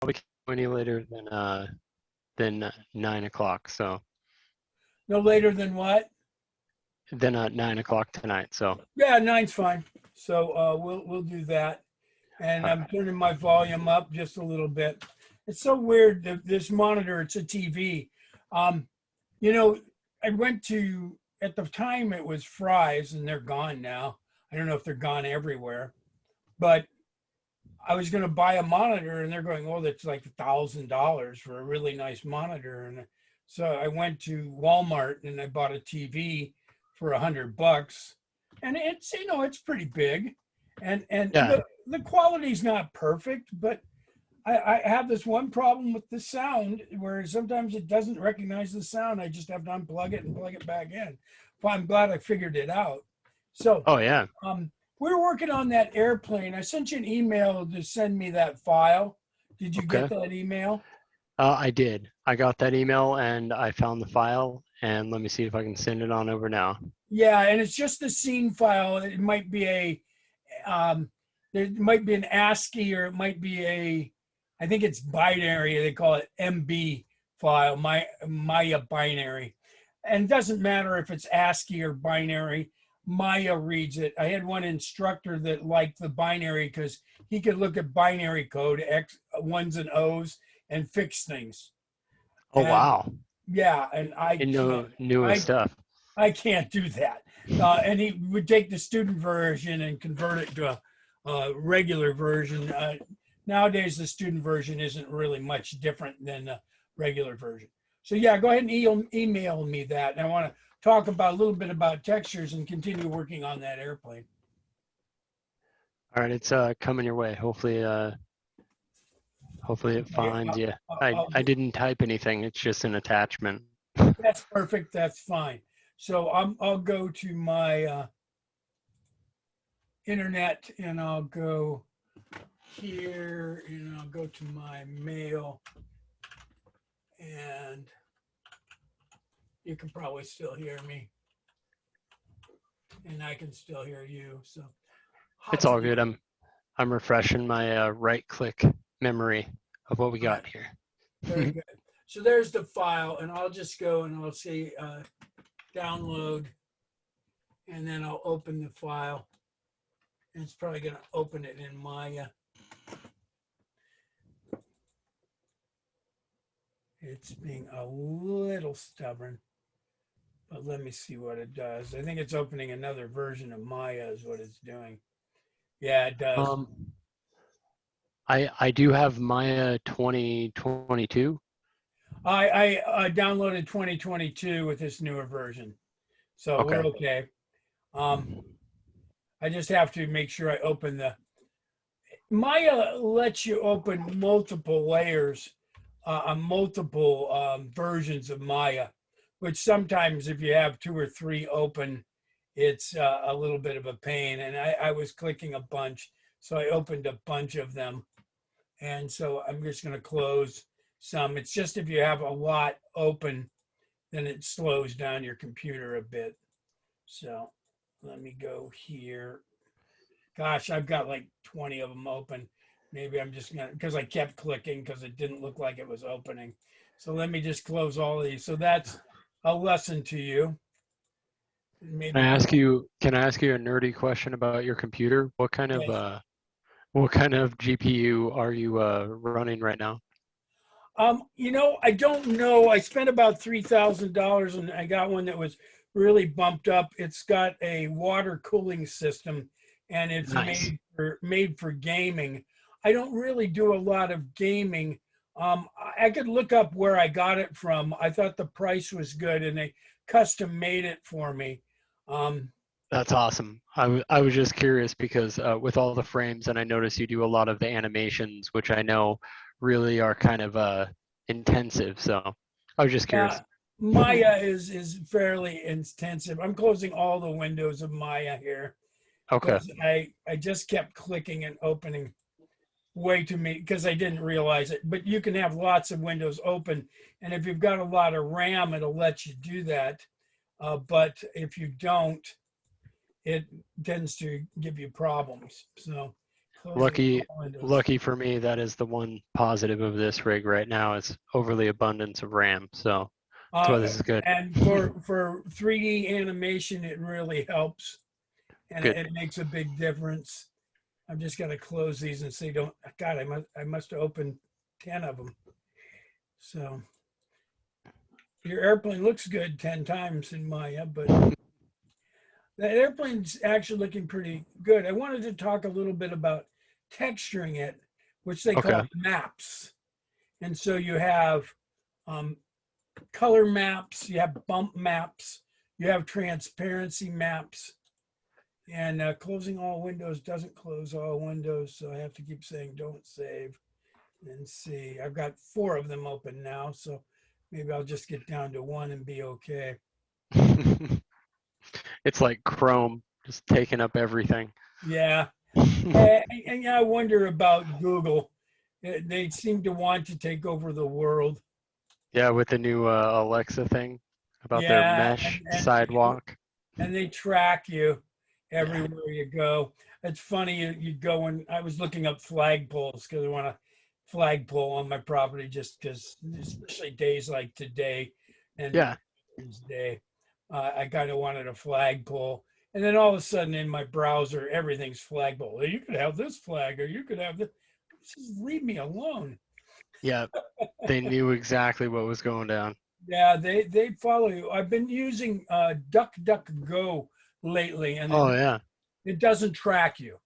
probably can't go any later than 9 o'clock. So No later than what? then 9 o'clock tonight. So Yeah, nine's fine. So we'll do that. And all I'm right. turning my volume up just a little bit. It's so weird that this monitor, it's a TV. Um, you know, I went to at the time it was Fry's and they're gone now. I don't know if they're gone everywhere, but I was going to buy a monitor and they're going, oh, that's like $1,000 for a really nice monitor. And so I went to Walmart and I bought a TV for $100, and it's it's pretty big, and Yeah. the quality's not perfect, but I have this one problem with the sound where sometimes it doesn't recognize the sound. I just have to unplug it and plug it back in. But I'm glad I figured it out. So Oh yeah. um, we're working on that airplane. I sent you an email to send me that file. Did you get Okay. that email? I did. I got that email and I found the file. And let me see if I can send it on over now. Yeah, and it's just the scene file. It might be um, there might be an ASCII, or it might be I think it's binary. They call it MB file, Maya binary. And it doesn't matter if it's ASCII or binary. Maya reads it. I had one instructor that liked the binary because he could look at binary code, X ones and O's, and fix things. Oh And wow. yeah, and You know newest I stuff. I can't do that. And he would take the student version and convert it to a regular version. Nowadays, the student version isn't really much different than the regular version. So yeah, go ahead and email me that. And I want to talk about a little bit about textures and continue working on that airplane. All right, it's coming your way. Hopefully it Okay, finds you. I didn't type anything. It's just an attachment. that's perfect. That's fine. So I'll go to my internet and I'll go here and I'll go to my mail, and you can probably still hear me and I can still hear you. So It's hot to all get. good. I'm refreshing my right click memory of what we All right, got here. very good. So there's the file, and I'll just go and I'll say download, and then I'll open the file. And it's probably going to open it in Maya. It's being a little stubborn, but let me see what it does. I think it's opening another version of Maya is what it's doing. Yeah, it does. um, I do have Maya 2022. I downloaded 2022 with this newer version, so we're Okay. okay. Um, I just have to make sure I open the Maya lets you open multiple layers on multiple versions of Maya, which sometimes if you have two or three open, it's a little bit of a pain. And I was clicking a bunch, so I opened a bunch of them. And so I'm just going to close some. It's just if you have a lot open, then it slows down your computer a bit. So let me go here. Gosh, I've got like 20 of them open. Maybe I'm just gonna, because I kept clicking because it didn't look like it was opening. So let me just close all these. So that's a lesson to you. Can I Maybe, ask you? Can I ask you a nerdy question about your computer? yes. What kind of GPU are you running right now? I don't know. I spent about $3,000 and I got one that was really bumped up. It's got a water cooling system and it's Nice. made for gaming. I don't really do a lot of gaming. I could look up where I got it from. I thought the price was good and they custom made it for me. Um, That's awesome. I was just curious because with all the frames, and I notice you do a lot of the animations, which I know really are kind of intensive. So I was just yeah, curious. Maya is fairly intensive. I'm closing all the windows of Maya here Okay. because I just kept clicking and opening way too many because I didn't realize it. But you can have lots of windows open, and if you've got a lot of RAM, it'll let you do that. But if you don't, it tends to give you problems. So Closing Lucky, all windows. lucky for me, that is the one positive of this rig right now is overly abundance of RAM. So that's why Uh, this is good. and for 3D animation, it really helps, and Good. it makes a big difference. I'm just gonna close these and say, don't. God, I must have opened 10 of them. So your airplane looks good 10 times in Maya, but the airplane's actually looking pretty good. I wanted to talk a little bit about texturing it, which they call Okay. maps. And so you have um, color maps, you have bump maps, you have transparency maps, and closing all windows doesn't close all windows. So I have to keep saying don't save and see. I've got 4 of them open now, so maybe I'll just get down to 1 and be okay. It's like Chrome just taking up everything. Yeah. And I wonder about Google. They seem to want to take over the world. Yeah, with the new Alexa thing about their Yeah, mesh sidewalk. and they track you everywhere you go. It's funny you go and I was looking up flagpoles because I want a flagpole on my property just because, especially days like today and Yeah. Veterans Day, I kind of wanted a flagpole. And then all of a sudden in my browser, everything's flagpole. Well, you could have this flag or you could have this. Just leave me alone. Yeah. They knew exactly what was going down. Yeah, they follow you. I've been using DuckDuckGo lately, and Oh yeah. it doesn't track you,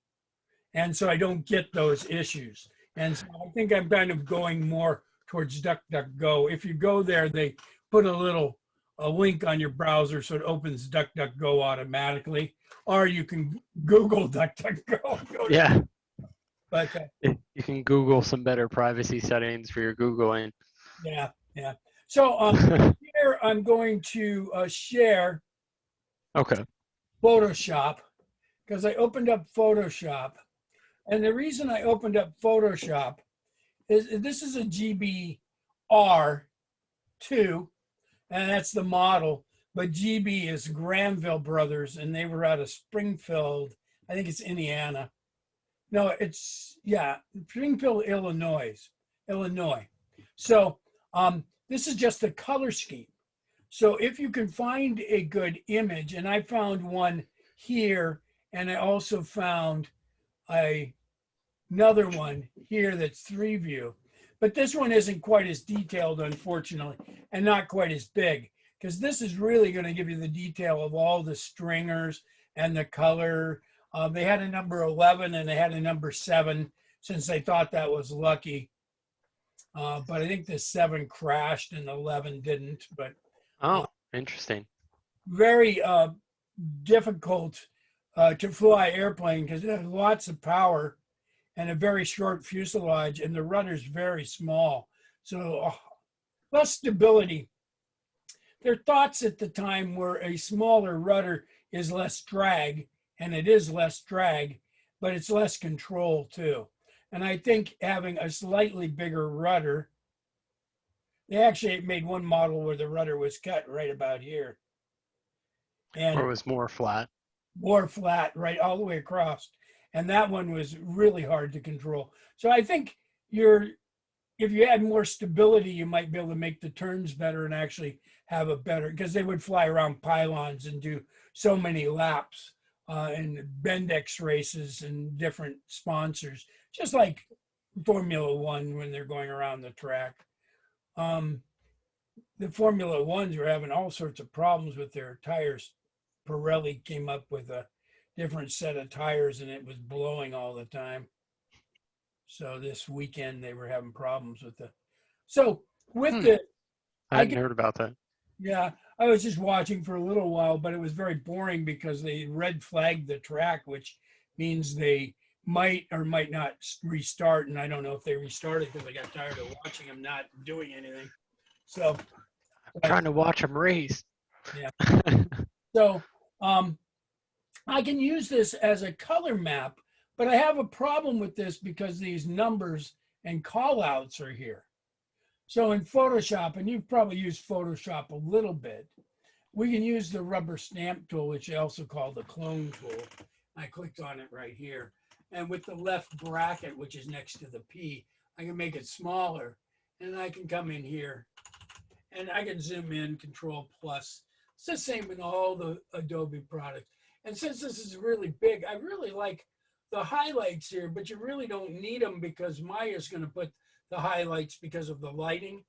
and so I don't get those issues. And so I think I'm kind of going more towards DuckDuckGo. If you go there, they put a link on your browser so it opens DuckDuckGo automatically, or you can Google DuckDuckGo. Yeah. But You can Google some better privacy settings for your Googling. yeah. So here I'm going to share Okay. Photoshop because I opened up Photoshop. And the reason I opened up Photoshop is this is a GBR2, and that's the model. But GB is Granville Brothers, and they were out of Springfield. I think it's Indiana. No, Springfield, Illinois. So this is just the color scheme. So if you can find a good image, and I found one here, and I also found another one here that's 3-view, but this one isn't quite as detailed, unfortunately, and not quite as big, because this is really going to give you the detail of all the stringers and the color. They had a number 11 and they had a number 7 since they thought that was lucky. But I think the 7 crashed and 11 didn't. But interesting. Very difficult to fly airplane because it has lots of power and a very short fuselage, and the rudder's very small. So less stability. Their thoughts at the time were a smaller rudder is less drag, and it is less drag, but it's less control too. And I think having a slightly bigger rudder, they actually made one model where the rudder was cut right about here. And Or it was more flat. More flat, right, all the way across. And that one was really hard to control. So I think if you had more stability, you might be able to make the turns better and actually have a better, because they would fly around pylons and do so many laps in Bendix races and different sponsors, just like Formula One when they're going around the track. The Formula Ones were having all sorts of problems with their tires. Pirelli came up with a different set of tires and it was blowing all the time. So this weekend they were having problems with I hadn't heard about that. Yeah, I was just watching for a little while, but it was very boring because they red flagged the track, which means they might or might not restart. And I don't know if they restarted because I got tired of watching them not doing anything. So I'm trying to watch them race. Yeah. So I can use this as a color map, but I have a problem with this because these numbers and call outs are here. So in Photoshop, and you've probably used Photoshop a little bit, we can use the rubber stamp tool, which I also call the clone tool. I clicked on it right here. And with the left bracket, which is next to the P, I can make it smaller. And I can come in here and I can zoom in, Control Plus. It's the same in all the Adobe products. And since this is really big, I really like the highlights here, but you really don't need them because Maya's going to put the highlights because of the lighting.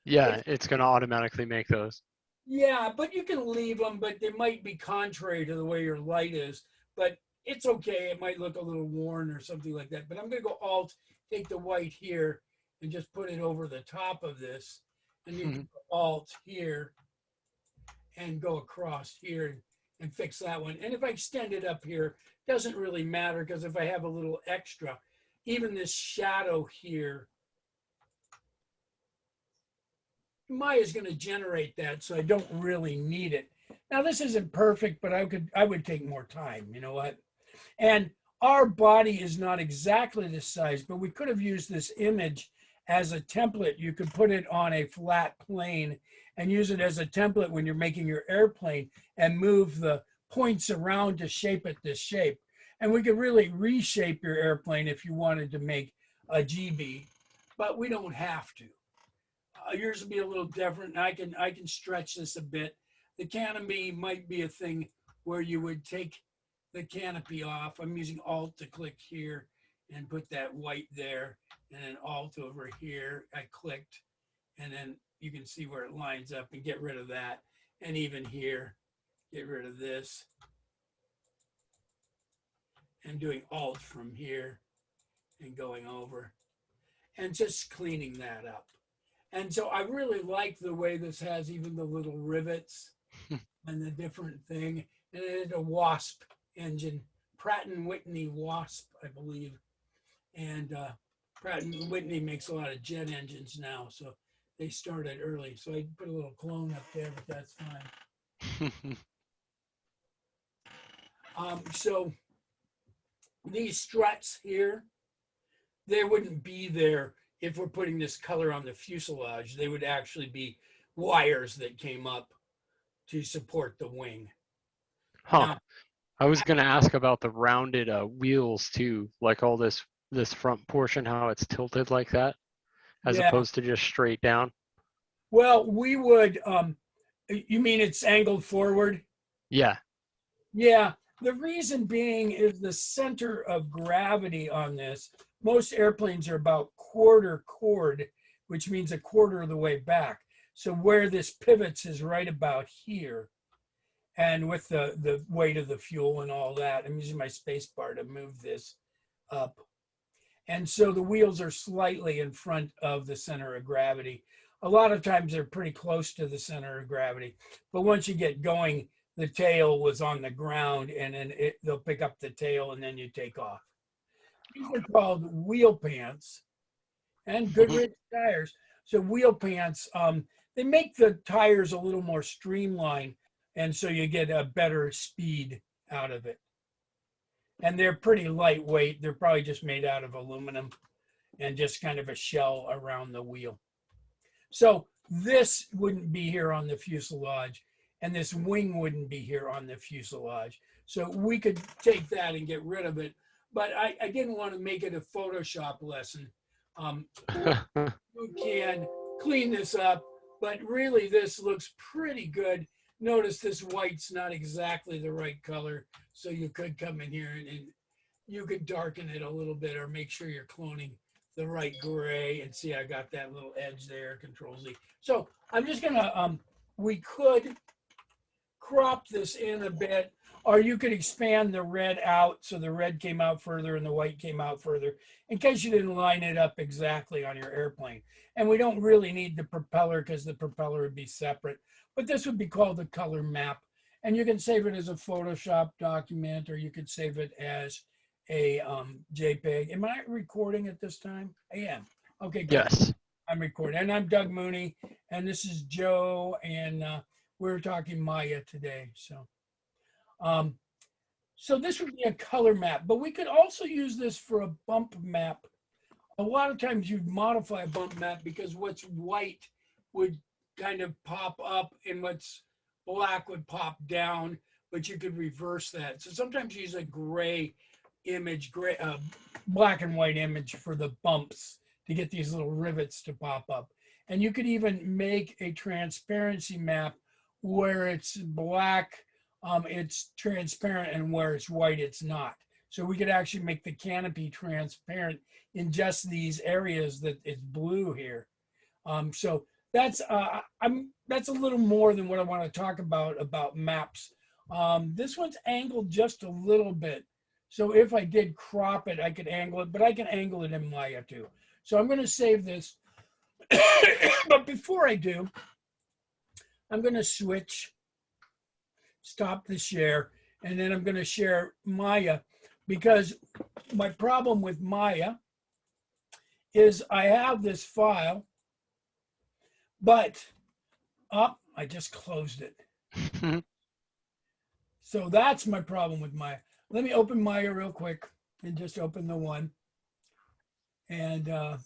Yeah, it's going to automatically make those. Yeah, but you can leave them, but they might be contrary to the way your light is. But it's okay. It might look a little worn or something like that. But I'm going to go Alt, take the white here, and just put it over the top of this. And you can go Alt here and go across here and fix that one. And if I extend it up here, doesn't really matter because if I have a little extra, even this shadow here, Maya's going to generate that, so I don't really need it. Now this isn't perfect, but I would take more time. You know what? And our body is not exactly this size, but we could have used this image as a template. You could put it on a flat plane and use it as a template when you're making your airplane and move the points around to shape it this shape. And we could really reshape your airplane if you wanted to make a GB, but we don't have to. Yours will be a little different. And I can stretch this a bit. The canopy might be a thing where you would take the canopy off. I'm using Alt to click here and put that white there, and then Alt over here. I clicked, and then you can see where it lines up and get rid of that. And even here, get rid of this. And doing Alt from here and going over and just cleaning that up. And so I really like the way this has even the little rivets and the different thing. And it's a Wasp engine, Pratt & Whitney Wasp, I believe. And Pratt & Whitney makes a lot of jet engines now, so they started early. So I put a little clone up there, but that's fine. So these struts here, they wouldn't be there if we're putting this color on the fuselage. They would actually be wires that came up to support the wing. Huh. Now, I was going to ask about the rounded wheels too, like all this front portion, how it's tilted like that, as yeah, opposed to just straight down. well, we would, you mean it's angled forward? Yeah. Yeah, the reason being is the center of gravity on this. Most airplanes are about quarter chord, which means a quarter of the way back. So where this pivots is right about here. And with the weight of the fuel and all that, I'm using my space bar to move this up. And so the wheels are slightly in front of the center of gravity. A lot of times they're pretty close to the center of gravity. But once you get going, the tail was on the ground and then they'll pick up the tail and then you take off. These are called wheel pants and Goodrich tires. So wheel pants, they make the tires a little more streamlined. And so you get a better speed out of it. And they're pretty lightweight. They're probably just made out of aluminum and just kind of a shell around the wheel. So this wouldn't be here on the fuselage, and this wing wouldn't be here on the fuselage. So we could take that and get rid of it. But I didn't want to make it a Photoshop lesson. You can clean this up, but really this looks pretty good. Notice this white's not exactly the right color, so you could come in here and you could darken it a little bit or make sure you're cloning the right gray. And see, I got that little edge there, Control Z. So I'm just gonna, we could crop this in a bit, or you could expand the red out so the red came out further and the white came out further in case you didn't line it up exactly on your airplane. And we don't really need the propeller because the propeller would be separate. But this would be called the color map. And you can save it as a Photoshop document, or you could save it as a JPEG. Am I recording at this time? I am. Okay, good. Yes. I'm recording. And I'm Doug Mooney, and this is Joe, and we're talking Maya today. So this would be a color map, but we could also use this for a bump map. A lot of times you'd modify a bump map because what's white would kind of pop up and what's black would pop down, but you could reverse that. So sometimes you use a gray image, black and white image for the bumps to get these little rivets to pop up. And you could even make a transparency map where it's black, it's transparent, and where it's white, it's not. So we could actually make the canopy transparent in just these areas that it's blue here. So that's that's a little more than what I want to talk about maps. This one's angled just a little bit. So if I did crop it, I could angle it, but I can angle it in Maya too. So I'm going to save this. But before I do, I'm going to switch, stop the share, and then I'm going to share Maya, because my problem with Maya is I have this file, but I just closed it. So that's my problem with Maya. Let me open Maya real quick and just open the one. And I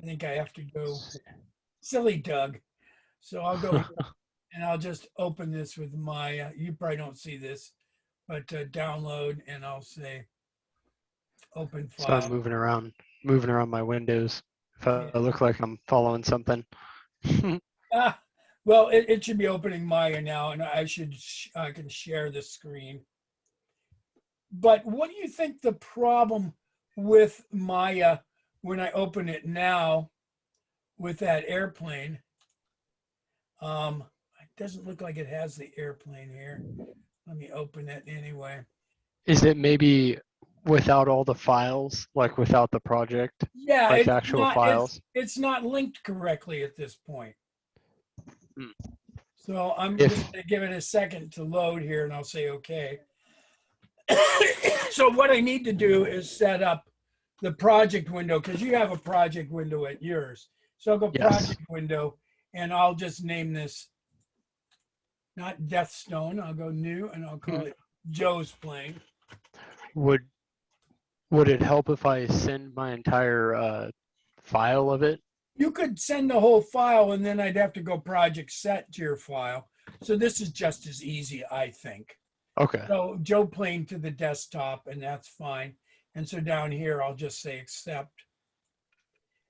think I have to go silly Doug. So I'll go and I'll just open this with Maya. You probably don't see this, but download, and I'll say open So file. I'm moving around my windows. If I look like I'm following something. Well, it should be opening Maya now, and I can share the screen. But what do you think the problem with Maya when I open it now with that airplane? It doesn't look like it has the airplane here. Let me open it anyway. Is it maybe without all the files, like without the project? Yeah, like actual files? It's not linked correctly at this point. Hmm. So I'm just going to give it a second to load here, and I'll say okay. So what I need to do is set up the project window, because you have a project window at yours. So I'll go project window, and I'll just name this not Deathstone. I'll go new, and I'll call it Joe's Plane. Would it help if I send my entire file of it? You could send the whole file, and then I'd have to go project set to your file. So this is just as easy, I think. Okay. So Joe Plane to the desktop, and that's fine. And so down here, I'll just say accept.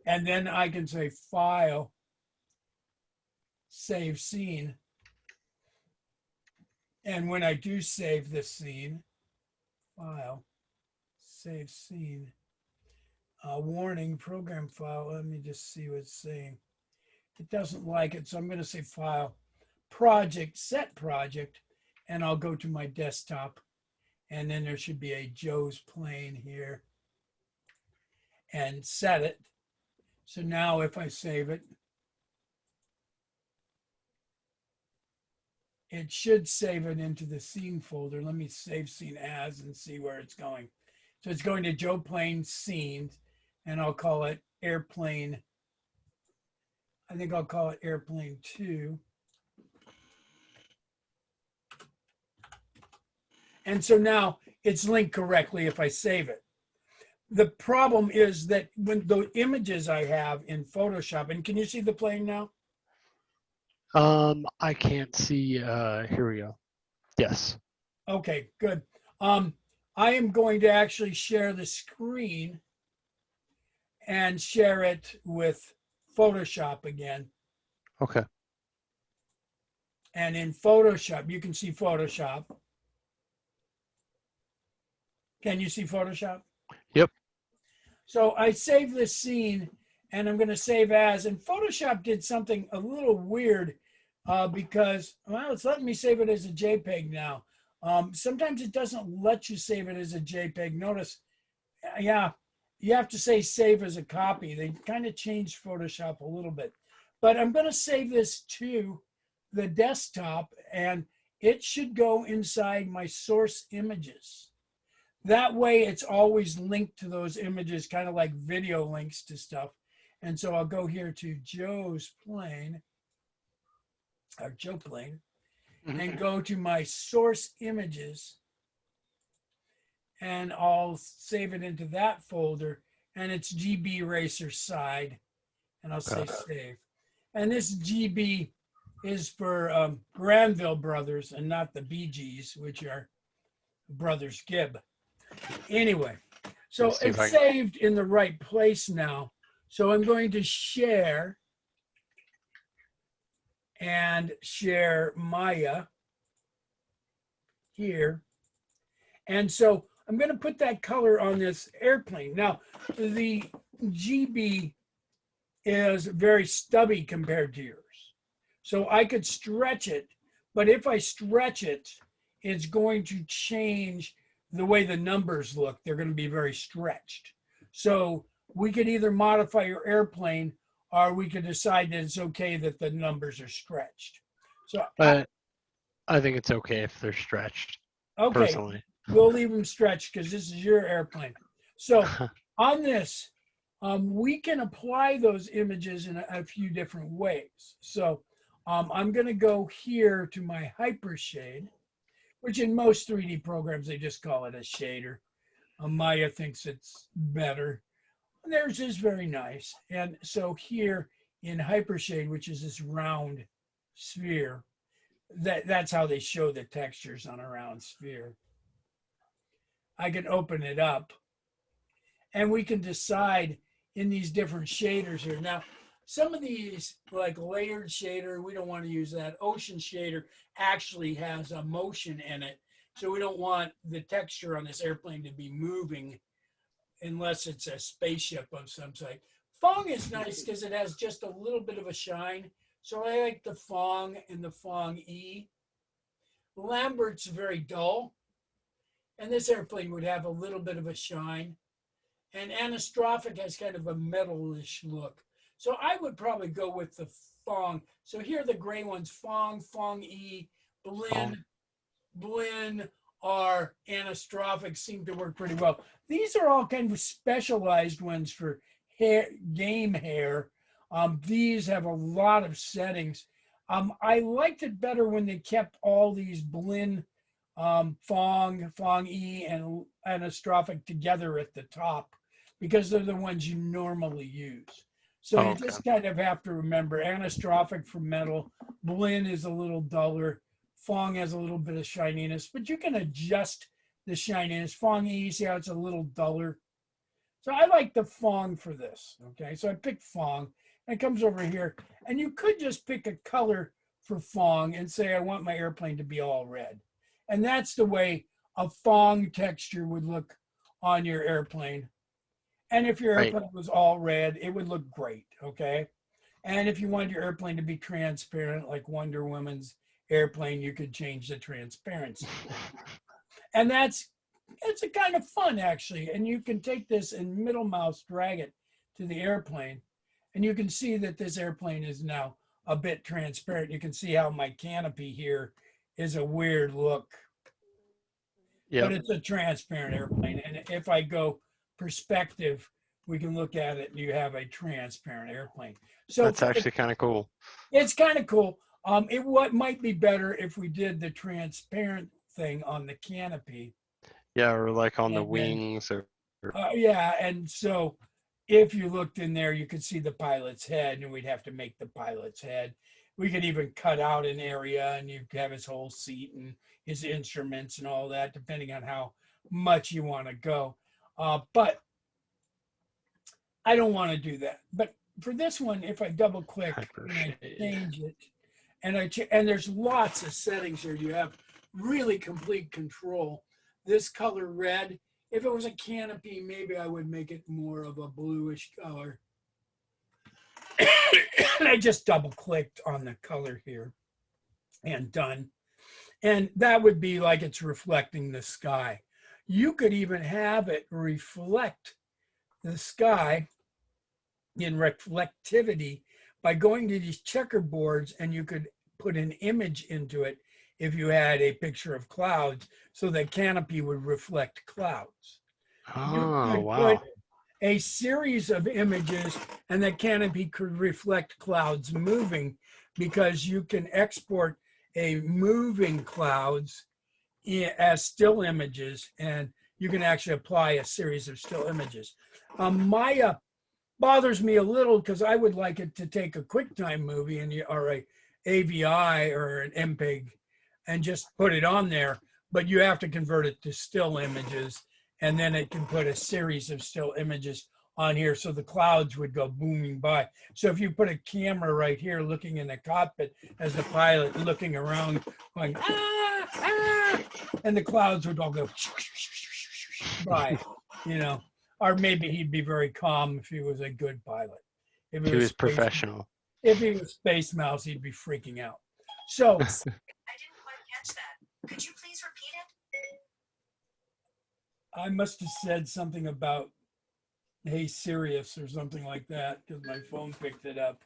And then I can say file, save scene. And when I do save this scene, file, save scene, warning, program file. Let me just see what it's saying. It doesn't like it, so I'm going to say file, project, set project, and I'll go to my desktop. And then there should be a Joe's Plane here, and set it. So now if I save it, it should save it into the scene folder. Let me save scene as and see where it's going. So it's going to Joe Plane scenes, and I'll call it airplane. I think I'll call it airplane 2. And so now it's linked correctly if I save it. The problem is that when the images I have in Photoshop, and can you see the plane now? I can't see. Here we go. Yes. Okay, good. I am going to actually share the screen and share it with Photoshop again. Okay. And in Photoshop, you can see Photoshop. Can you see Photoshop? Yep. So I save this scene, and I'm going to save as, and Photoshop did something a little weird because, well, it's letting me save it as a JPEG now. Sometimes it doesn't let you save it as a JPEG. Notice, yeah, you have to say save as a copy. They kind of changed Photoshop a little bit. But I'm going to save this to the desktop, and it should go inside my source images. That way, it's always linked to those images, kind of like video links to stuff. And so I'll go here to Joe's Plane, or Joe Plane, and go to my source images, and I'll save it into that folder, and it's GB Racer side, and I'll say save. And this GB is for Granville Brothers and not the Bee Gees, which are Brothers Gibb. Anyway, Let me so see if it's I can. saved in the right place now. So I'm going to share and share Maya here. And so I'm going to put that color on this airplane. Now, the GB is very stubby compared to yours. So I could stretch it, but if I stretch it, it's going to change the way the numbers look. They're going to be very stretched. So we could either modify your airplane or we could decide that it's okay that the numbers are stretched. So, I think it's okay if they're stretched, okay, personally. we'll leave them stretched because this is your airplane. So on this, we can apply those images in a few different ways. So I'm going to go here to my hypershade, which in most 3D programs, they just call it a shader. Maya thinks it's better. Theirs is very nice. And so here in hypershade, which is this round sphere, that's how they show the textures on a round sphere. I can open it up and we can decide in these different shaders here. Now, some of these, like layered shader, we don't want to use that. Ocean shader actually has a motion in it. So we don't want the texture on this airplane to be moving unless it's a spaceship of some sort. Fong is nice because it has just a little bit of a shine. So I like the Fong and the Fong E. Lambert's very dull. And this airplane would have a little bit of a shine. And Anastrophic has kind of a metalish look. So I would probably go with the Fong. So here are the gray ones, Fong, Fong E, Blinn, or Anastrophic seem to work pretty well. These are all kind of specialized ones for hair, game hair. These have a lot of settings. I liked it better when they kept all these Blinn, Fong, Fong E, and Anastrophic together at the top because they're the ones you normally use. So you just kind of have to remember Anastrophic for metal, Blinn is a little duller, Fong has a little bit of shininess, but you can adjust the shininess. Fong E, see how it's a little duller. So I like the Fong for this, okay? So I picked Fong, and it comes over here, and you could just pick a color for Fong and say, I want my airplane to be all red. And that's the way a Fong texture would look on your airplane. And if your airplane was all red, it would look great, okay? And if you wanted your airplane to be transparent, like Wonder Woman's airplane, you could change the transparency. And it's a kind of fun, actually. And you can take this and middle mouse drag it to the airplane. And you can see that this airplane is now a bit transparent. You can see how my canopy here is a weird look. But it's a transparent airplane. And if I go perspective, we can look at it and you have a transparent airplane. So that's actually kind of cool. It's kind of cool. What might be better if we did the transparent thing on the canopy. Yeah, or like on the wings or yeah, and so if you looked in there, you could see the pilot's head, and we'd have to make the pilot's head. We could even cut out an area, and you could have his whole seat and his instruments and all that, depending on how much you want to go. But I don't want to do that. But for this one, if I double click and I change it, and there's lots of settings here, you have really complete control. This color red, if it was a canopy, maybe I would make it more of a bluish color. And I just double clicked on the color here and done. And that would be like it's reflecting the sky. You could even have it reflect the sky in reflectivity by going to these checkerboards, and you could put an image into it if you had a picture of clouds, so the canopy would reflect clouds. Oh, wow. Put a series of images, and the canopy could reflect clouds moving, because you can export a moving clouds as still images, and you can actually apply a series of still images. Maya bothers me a little because I would like it to take a QuickTime movie or a AVI or an MPEG and just put it on there, but you have to convert it to still images. And then it can put a series of still images on here. So the clouds would go booming by. So if you put a camera right here looking in the cockpit as the pilot looking around going, ah, ah, and the clouds would all go by, you know, or maybe he'd be very calm if he was a good pilot. If He was Space, professional. if he was Space Mouse, he'd be freaking out. So I didn't quite catch that. Could you please repeat it? I must have said something about, hey, Sirius or something like that because my phone picked it up.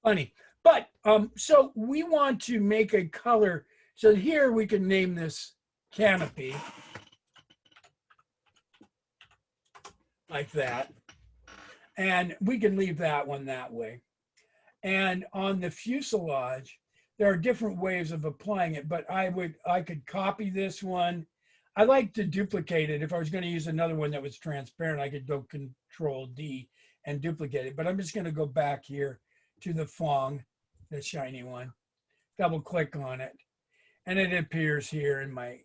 Funny. But so we want to make a color. So here we can name this canopy like that. And we can leave that one that way. And on the fuselage, there are different ways of applying it, but I could copy this one. I like to duplicate it. If I was going to use another one that was transparent, I could go Control D and duplicate it. But I'm just going to go back here to the Phong, the shiny one, double click on it, and it appears here in my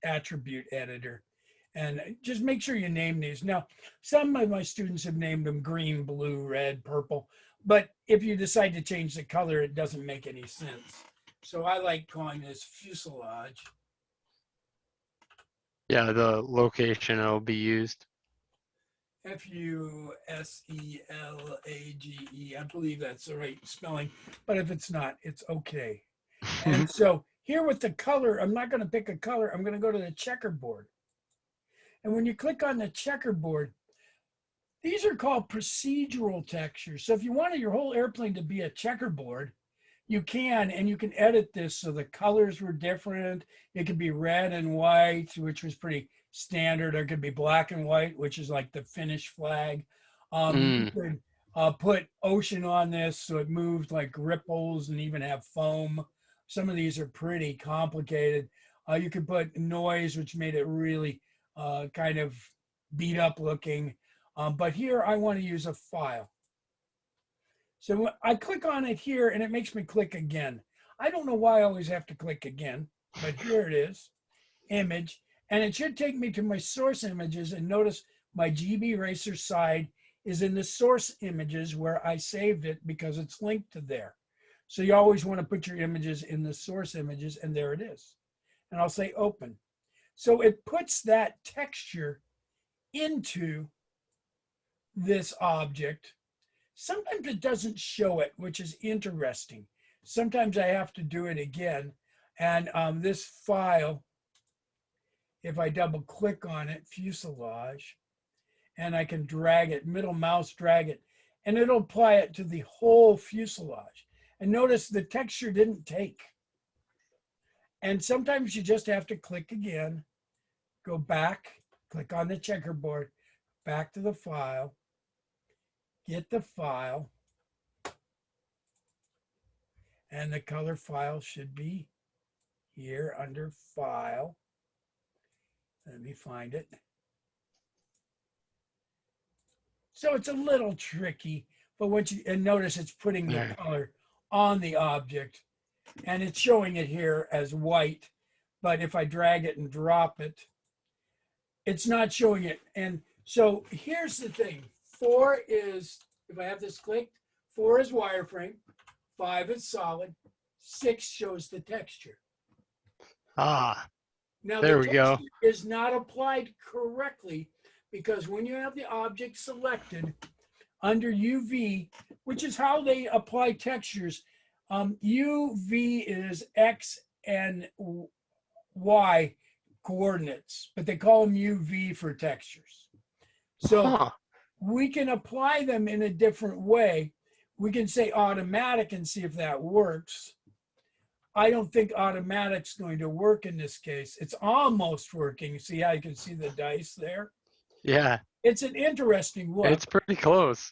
attribute editor. And just make sure you name these. Now, some of my students have named them green, blue, red, purple. But if you decide to change the color, it doesn't make any sense. So I like calling this fuselage. Yeah, the location it'll be used. Fuselage. I believe that's the right spelling. But if it's not, it's okay. And so here with the color, I'm not going to pick a color. I'm going to go to the checkerboard. And when you click on the checkerboard, these are called procedural textures. So if you wanted your whole airplane to be a checkerboard, you can, and you can edit this so the colors were different. It could be red and white, which was pretty standard. Or it could be black and white, which is like the Finnish flag. You could put ocean on this so it moved like ripples and even have foam. Some of these are pretty complicated. You could put noise, which made it really kind of beat up looking. But here I want to use a file. So I click on it here and it makes me click again. I don't know why I always have to click again, but here it is, image. And it should take me to my source images, and notice my GB Racer side is in the source images where I saved it because it's linked to there. So you always want to put your images in the source images, and there it is. And I'll say open. So it puts that texture into this object. Sometimes it doesn't show it, which is interesting. Sometimes I have to do it again. And this file, if I double click on it, fuselage, and I can drag it, middle mouse drag it, and it'll apply it to the whole fuselage. And notice the texture didn't take. And sometimes you just have to click again, go back, click on the checkerboard, back to the file, get the file, and the color file should be here under File. Let me find it. So it's a little tricky, but once you, and notice it's putting the color on the object, and it's showing it here as white, but if I drag it and drop it, it's not showing it. And so here's the thing. 4 is, if I have this clicked, 4 is wireframe, 5 is solid, 6 shows the texture. Ah, Now there the we go. texture is not applied correctly because when you have the object selected under UV, which is how they apply textures, UV is X and Y coordinates, but they call them UV for textures. So we can apply them in a different way. We can say automatic and see if that works. I don't think automatic's going to work in this case. It's almost working. See how you can see the dice there? Yeah, It's an interesting look. it's pretty close.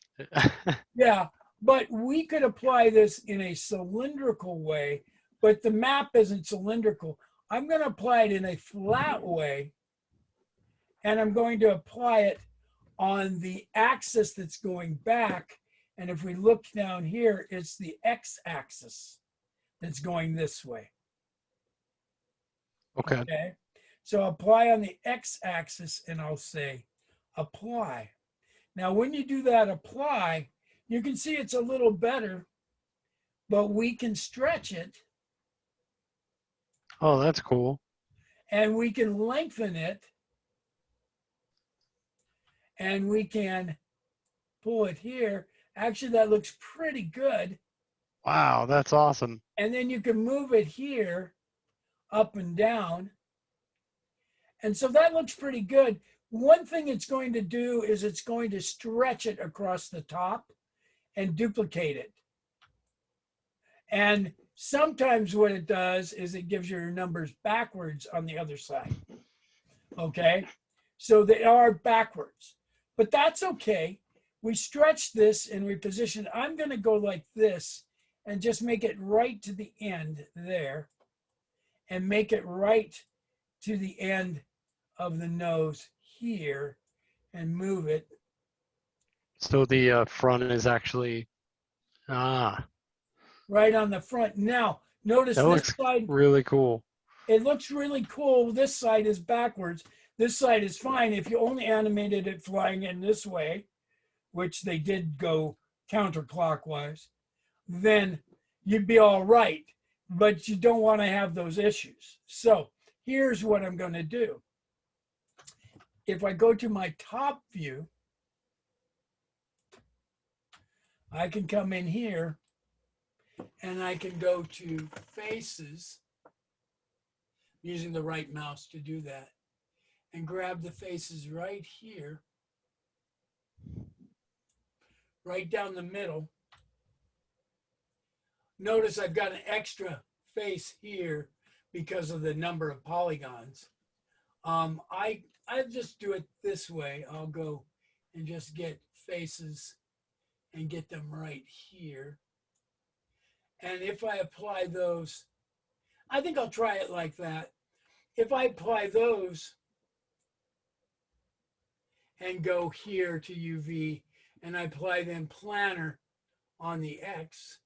Yeah, but we could apply this in a cylindrical way, but the map isn't cylindrical. I'm going to apply it in a flat way, and I'm going to apply it on the axis that's going back. And if we look down here, it's the x-axis that's going this way. Okay. Okay. So apply on the x-axis and I'll say apply. Now, when you do that apply, you can see it's a little better, but we can stretch it Oh, that's cool. and we can lengthen it and we can pull it here. Actually, that looks pretty good. Wow, that's awesome. And then you can move it here up and down. And so that looks pretty good. One thing it's going to do is it's going to stretch it across the top and duplicate it. And sometimes what it does is it gives you your numbers backwards on the other side. Okay, so they are backwards, but that's okay. We stretch this and we position. I'm going to go like this and just make it right to the end there and make it right to the end of the nose here and move it. So the front is actually, right on the front. Now, notice that this looks side, really cool. it looks really cool. This side is backwards. This side is fine. If you only animated it flying in this way, which they did go counterclockwise, then you'd be all right. But you don't want to have those issues. So here's what I'm going to do. If I go to my top view, I can come in here and I can go to faces, using the right mouse to do that, and grab the faces right here, right down the middle. Notice I've got an extra face here because of the number of polygons. I just do it this way. I'll go and just get faces and get them right here. And if I apply those, I think I'll try it like that. If I apply those and go here to UV and I apply them planar on the X,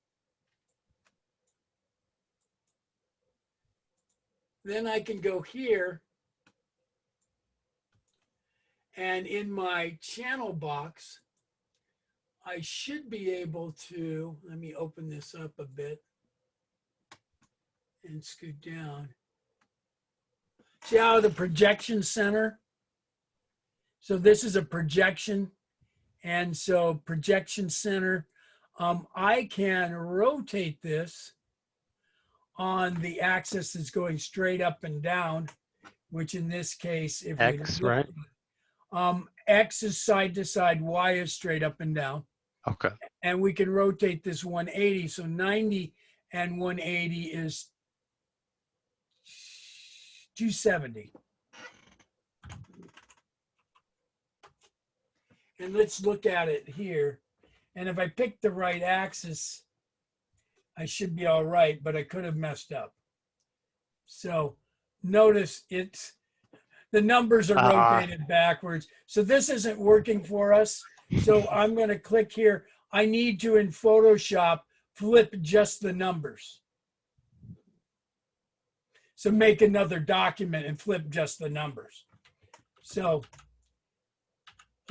then I can go here and in my channel box, I should be able to, let me open this up a bit and scoot down. See how the projection center? So this is a projection. And so projection center, I can rotate this on the axis that's going straight up and down, which in this case, if X, right? X is side to side, Y is straight up and down. Okay. And we can rotate this 180. So 90 and 180 is 270. And let's look at it here. And if I pick the right axis, I should be all right, but I could have messed up. So notice the numbers are rotated backwards. So this isn't working for us. So I'm going to click here. I need to, in Photoshop, flip just the numbers. So make another document and flip just the numbers. So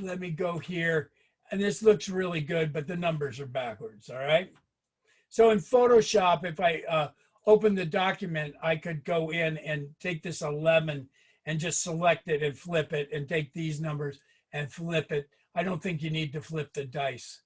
let me go here. And this looks really good, but the numbers are backwards, all right? So in Photoshop, if I open the document, I could go in and take this 11 and just select it and flip it and take these numbers and flip it. I don't think you need to flip the dice.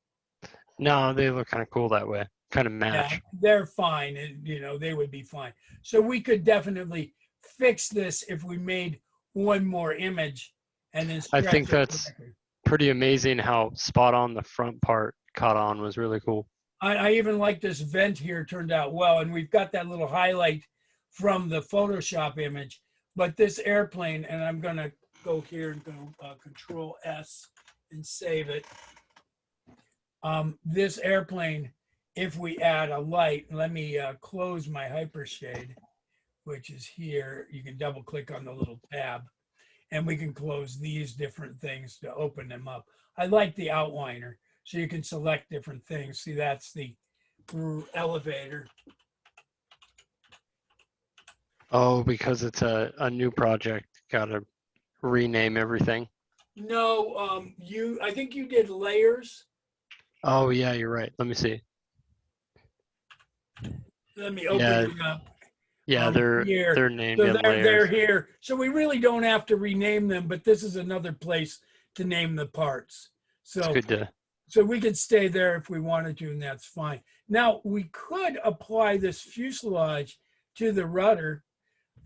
No, they look kind of cool that way. Kind of match. Yeah, they're fine. And, you know, they would be fine. So we could definitely fix this if we made one more image and then I think stretch it that's correctly. pretty amazing how spot on the front part caught on was really cool. I even like this vent here turned out well. And we've got that little highlight from the Photoshop image. But this airplane, and I'm going to go here and go Control S and save it. This airplane, if we add a light, let me close my Hypershade, which is here. You can double click on the little tab and we can close these different things to open them up. I like the outliner, so you can select different things. See, that's the elevator. Oh, because it's a new project. gotta rename everything. No, I think you did layers. Oh yeah, you're right. Let me see. Let me Yeah, open it up. yeah, Here. they're named So in they're layers. here. So we really don't have to rename them, but this is another place to name the parts. It's So good to. so we could stay there if we wanted to, and that's fine. Now we could apply this fuselage to the rudder.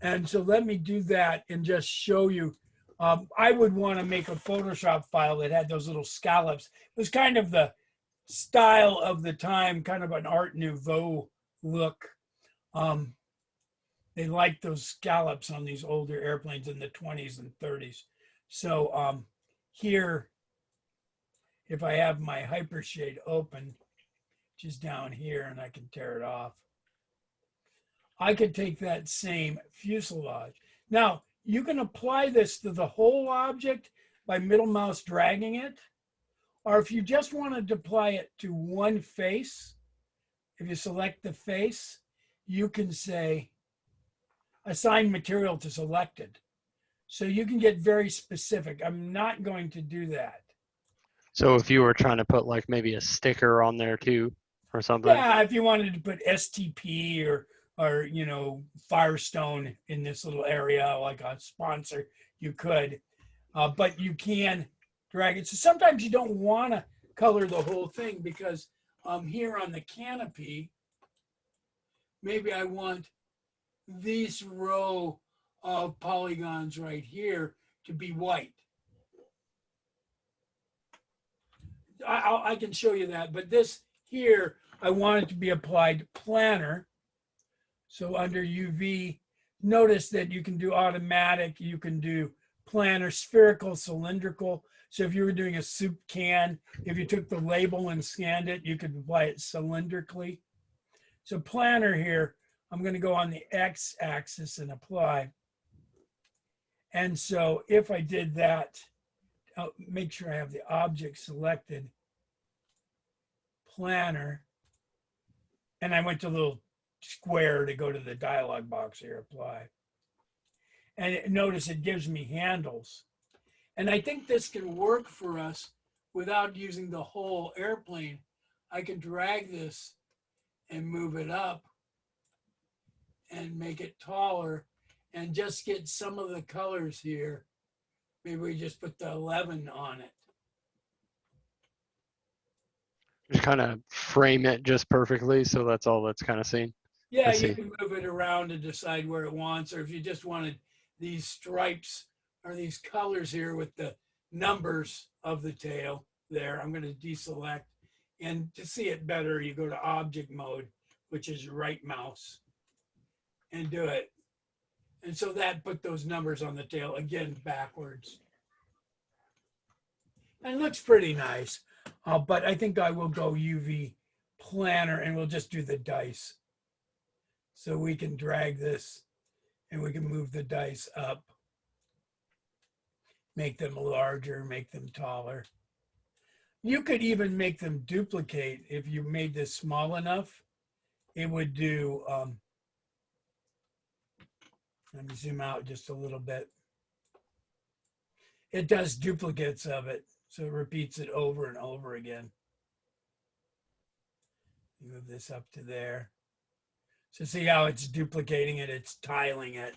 And so let me do that and just show you. I would want to make a Photoshop file that had those little scallops. It was kind of the style of the time, kind of an Art Nouveau look. They liked those scallops on these older airplanes in the 20s and 30s. So here, if I have my Hypershade open, which is down here, and I can tear it off, I could take that same fuselage. Now, you can apply this to the whole object by middle mouse dragging it, or if you just wanted to apply it to one face, if you select the face, you can say assign material to selected. So you can get very specific. I'm not going to do that. So if you were trying to put like maybe a sticker on there too, or something. Yeah, if you wanted to put STP or you know, Firestone in this little area like a sponsor, you could, but you can drag it. So sometimes you don't want to color the whole thing because here on the canopy, maybe I want this row of polygons right here to be white. I can show you that, but this here, I want it to be applied planar. So under UV, notice that you can do automatic, you can do planar, spherical, cylindrical. So if you were doing a soup can, if you took the label and scanned it, you could apply it cylindrically. So planar here, I'm going to go on the X axis and apply. And so if I did that, I'll make sure I have the object selected, planar, and I went to a little square to go to the dialog box here, apply. And notice it gives me handles. And I think this can work for us without using the whole airplane. I can drag this and move it up and make it taller and just get some of the colors here. Maybe we just put the 11 on it. Just kind of frame it just perfectly, so that's all that's kind of seen. Yeah, Let's you see. can move it around and decide where it wants, or if you just wanted these stripes or these colors here with the numbers of the tail there, I'm going to deselect. And to see it better, you go to object mode, which is right mouse, and do it. And so that put those numbers on the tail again backwards. And it looks pretty nice, but I think I will go UV planar and we'll just do the dice. So we can drag this and we can move the dice up, make them larger, make them taller. You could even make them duplicate. If you made this small enough, it would do, let me zoom out just a little bit. It does duplicates of it. So it repeats it over and over again. Move this up to there. So see how it's duplicating it, it's tiling it.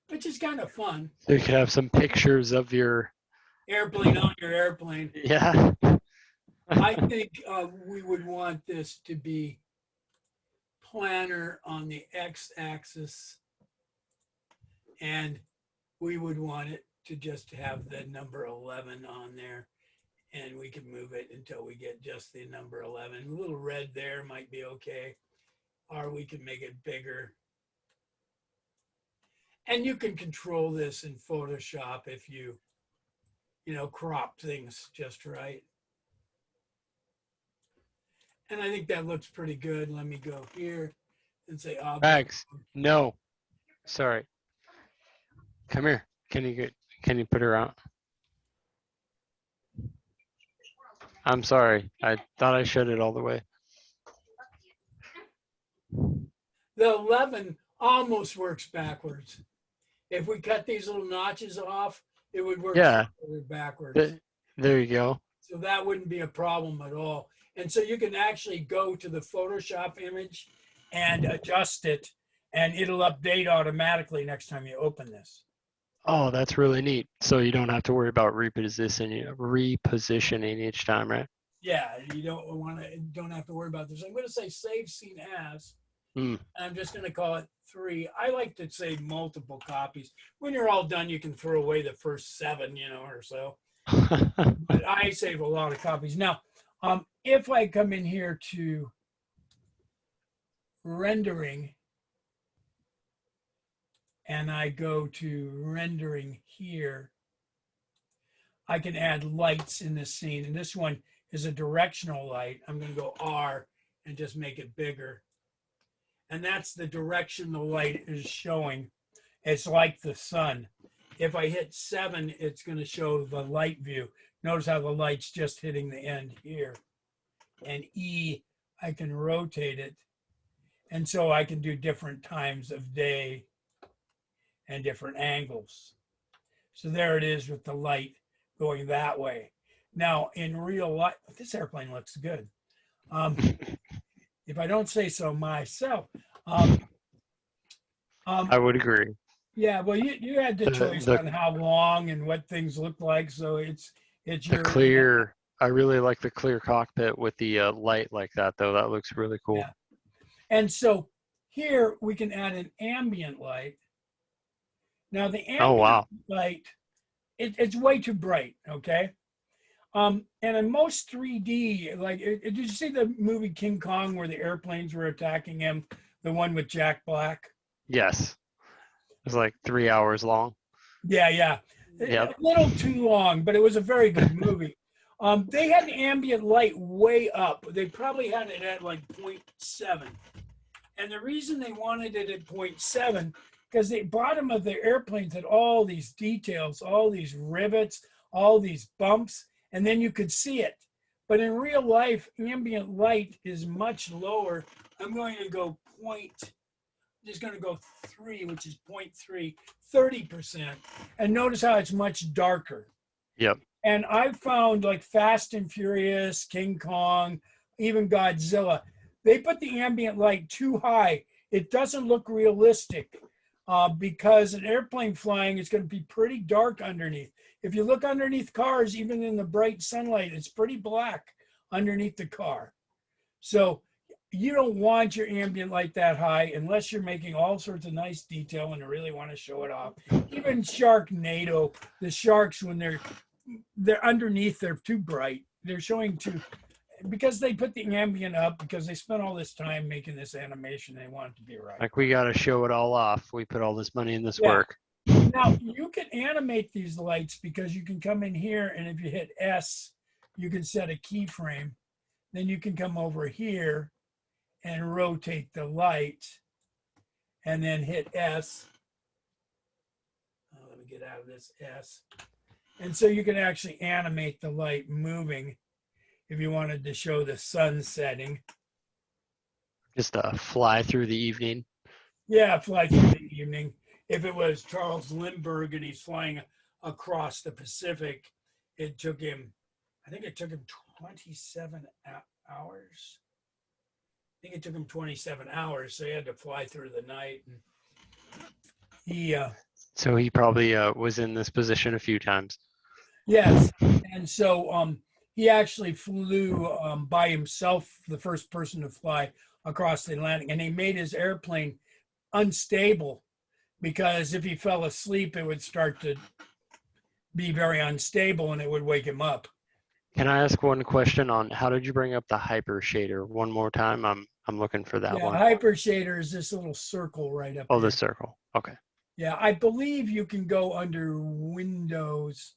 Which is kind of fun. So you could have some pictures of your. Airplane on your airplane. Yeah. I think we would want this to be planar on the X-axis, and we would want it to just have the number 11 on there, and we can move it until we get just the number 11. A little red there might be okay, or we can make it bigger. And you can control this in Photoshop if you crop things just right. And I think that looks pretty good. Let me go here and say object. Max, no. Sorry. Come here. Can you put her out? I'm sorry. I thought I shut it all the way. The 11 almost works backwards. If we cut these little notches off, it would work Yeah. backwards. There you go. So that wouldn't be a problem at all. And so you can actually go to the Photoshop image and adjust it, and it'll update automatically next time you open this. Oh, that's really neat. So you don't have to worry about repositioning each time, right? Yeah, you don't have to worry about this. I'm going to say save scene as. Hmm. I'm just going to call it 3. I like to save multiple copies. When you're all done, you can throw away the first 7, or so. But I save a lot of copies. Now, if I come in here to rendering and I go to rendering here, I can add lights in this scene. And this one is a directional light. I'm going to go R and just make it bigger. And that's the direction the light is showing. It's like the sun. If I hit 7, it's going to show the light view. Notice how the light's just hitting the end here. And E, I can rotate it. And so I can do different times of day and different angles. So there it is with the light going that way. Now, in real life, this airplane looks good. If I don't say so myself. I would agree. Yeah, well, you had the choice on how long and what things look like, so it's The your clear, I really like the clear cockpit with the light like that, though. That looks really cool. Yeah. And so here we can add an ambient light. Now the ambient light, it's way too bright, okay? And in most 3D, like, did you see the movie King Kong where the airplanes were attacking him, the one with Jack Black? Yes. It was like 3 hours long. Yeah. Yep. A little too long, but it was a very good movie. They had the ambient light way up. They probably had it at like 0.7. And the reason they wanted it at 0.7, because the bottom of the airplanes had all these details, all these rivets, all these bumps, and then you could see it. But in real life, ambient light is much lower. I'm going to go just going to go 3, which is 0.3, 30%. And notice how it's much darker. Yep. And I've found like Fast and Furious, King Kong, even Godzilla, they put the ambient light too high. It doesn't look realistic because an airplane flying is going to be pretty dark underneath. If you look underneath cars, even in the bright sunlight, it's pretty black underneath the car. So you don't want your ambient light that high unless you're making all sorts of nice detail and you really want to show it off. Even Sharknado, the sharks, when they're underneath, they're too bright. They're showing too, because they put the ambient up because they spent all this time making this animation. They want it to be right. Like, we got to show it all off. We put all this money in this Yeah. work. Now, you can animate these lights because you can come in here, and if you hit S, you can set a keyframe. Then you can come over here and rotate the light, and then hit S. Let me get out of this S. And so you can actually animate the light moving if you wanted to show the sun setting. Just fly through the evening. Yeah, fly through the evening. If it was Charles Lindbergh and he's flying across the Pacific, I think it took him 27 hours. I think it took him 27 hours, so he had to fly through the night. And So he probably was in this position a few times. yes, and so he actually flew by himself, the first person to fly across the Atlantic, and he made his airplane unstable because if he fell asleep, it would start to be very unstable and it would wake him up. Can I ask one question on how did you bring up the hyper shader one more time? I'm looking for that one. Hyper shader is this little circle right up Oh, here. the circle. Okay. Yeah, I believe you can go under Windows,